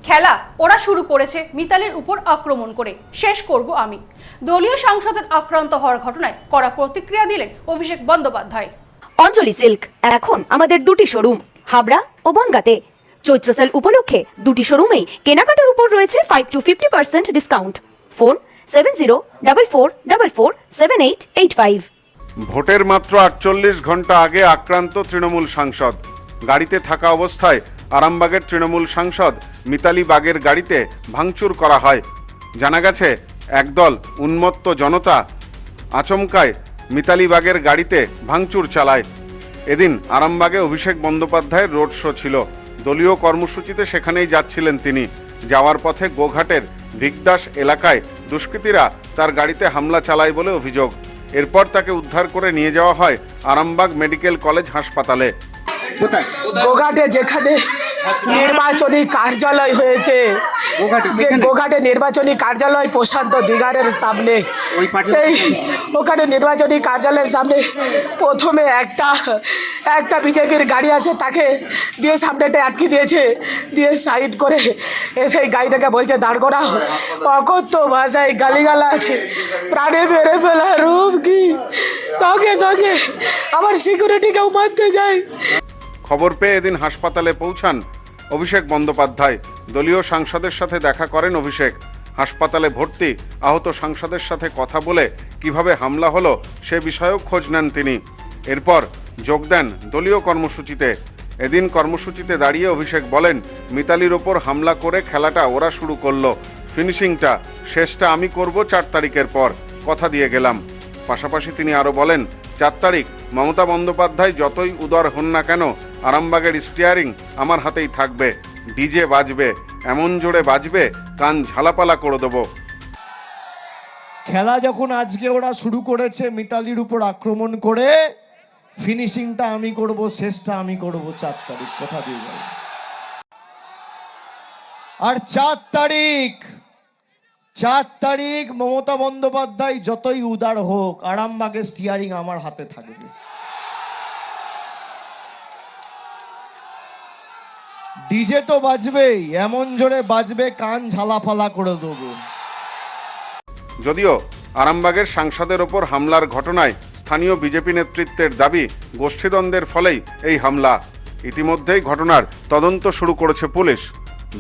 খেলা ওরা শুরু করেছে, মিতালির উপর আক্রমণ করে শেষ করব আমি। দলীয় সাংসদের আক্রান্ত হওয়ার ঘটনায় কড়া প্রতিক্রিয়া দিলেন অভিষেক বন্দ্যোপাধ্যায়। অঞ্জলি সিল্ক এখন আমাদের দুটি শোরুম, হাবড়া ও বনগাঁতে। চৈত্র সেল উপলক্ষে দুটি শোরুমেই কেনাকাটার উপর রয়েছে 5 to 50% ডিসকাউন্ট। ফোন 7044447885। ভোটের মাত্র 48 ঘন্টা আগে আক্রান্ত তৃণমূল সাংসদ। গাড়িতে থাকা অবস্থায় আরামবাগের তৃণমূল সাংসদ মিতালি বাগের গাড়িতে ভাঙচুর করা হয়। জানা গেছে, একদল উন্মত্ত জনতা আচমকায় মিতালি বাগের গাড়িতে ভাঙচুর চালায়। এদিন আরামবাগে অভিষেক বন্দ্যোপাধ্যায়ের রোড শো ছিল। দলীয় কর্মসূচিতে সেখানেই যাচ্ছিলেন তিনি। যাওয়ার পথে গোঘাটের ভিকদাস এলাকায় দুষ্কৃতীরা তার গাড়িতে হামলা চালায় বলে অভিযোগ। এরপর তাকে উদ্ধার করে নিয়ে যাওয়া হয় আরামবাগ মেডিকেল কলেজ হাসপাতালে। গোঘাটে যেখানে নির্বাচনী কার্যালয় হয়েছে, যে গোঘাটে নির্বাচনী কার্যালয় প্রশান্ত দিগারের সামনে, সেই ওখানে নির্বাচনী কার্যালয়ের সামনে প্রথমে একটা বিজেপির গাড়ি আছে, তাকে দিয়ে সামনেটা আটকে দিয়েছে, দিয়ে সাইড করে এসে গাড়িটাকে বলছে দাঁড় করাও। অকথ্য ভাষায় গালিগালা আছে, প্রাণে মেরে ফেলা রূপ কি, সঙ্গে সঙ্গে আমার সিকিউরিটিকেও মারতে যায়। খবর পেয়ে এদিন হাসপাতালে পৌঁছান অভিষেক বন্দ্যোপাধ্যায়। দলীয় সাংসদের সাথে দেখা করেন অভিষেক। হাসপাতালে ভর্তি আহত সাংসদের সাথে কথা বলে কিভাবে হামলা হলো সে বিষয়েও খোঁজ নেন তিনি। এরপর যোগ দেন দলীয় কর্মসূচিতে। এদিন কর্মসূচিতে দাঁড়িয়ে অভিষেক বলেন, মিতালির ওপর হামলা করে খেলাটা ওরা শুরু করলো, ফিনিশিংটা শেষটা আমি করব 4 তারিখের পর, কথা দিয়ে গেলাম। পাশাপাশি তিনি আরও বলেন, 4 তারিখ মমতা বন্দ্যোপাধ্যায় যতই উদার হন না কেন, আরামবাগের স্টিয়ারিং আমার হাতেই থাকবে। ডিজে বাজবে, এমন জোরে বাজবে কান ঝালাপালা করে দেবো। খেলা যখন আজকে ওরা শুরু করেছে মিতালির উপর আক্রমণ করে, ফিনিশিংটা আমি করব, শেষটা আমি করব 4 তারিখ, কথা দিয়ে গেল। আর 4 তারিখ মমতা বন্দ্যোপাধ্যায় যতই উদার হোক, আরামবাগের স্টিয়ারিং আমার হাতে থাকবে। ডিজে তো বাজবেই, এমন জোরে বাজবে কান ঝালাপালা করে দেবো। যদিও আরামবাগের সাংসদের ওপর হামলার ঘটনায় স্থানীয় বিজেপি নেতৃত্বের দাবি গোষ্ঠীদ্বন্দ্বের ফলেই এই হামলা। ইতিমধ্যেই ঘটনার তদন্ত শুরু করেছে police.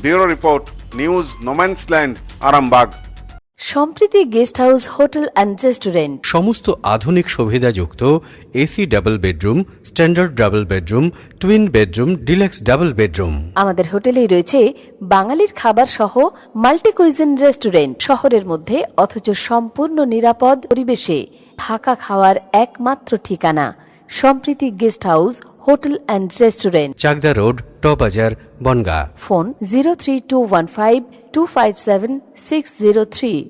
Bureau report, news no man's land, Arambagh. Sampriti guest house hotel and restaurant. সমস্ত আধুনিক সুবিধাযুক্ত AC double bedroom, standard double bedroom, twin bedroom, deluxe double bedroom. আমাদের হোটেলেই রয়েছে বাঙালির খাবার সহ মাল্টি কুইজিন রেস্টুরেন্ট। শহরের মধ্যে অথচ সম্পূর্ণ নিরাপদ পরিবেশে থাকা খাওয়ার একমাত্র ঠিকানা Sampriti guest house hotel and restaurant, Chakdaha road, টবাজার, বনগাঁ। ফোন 03215257603।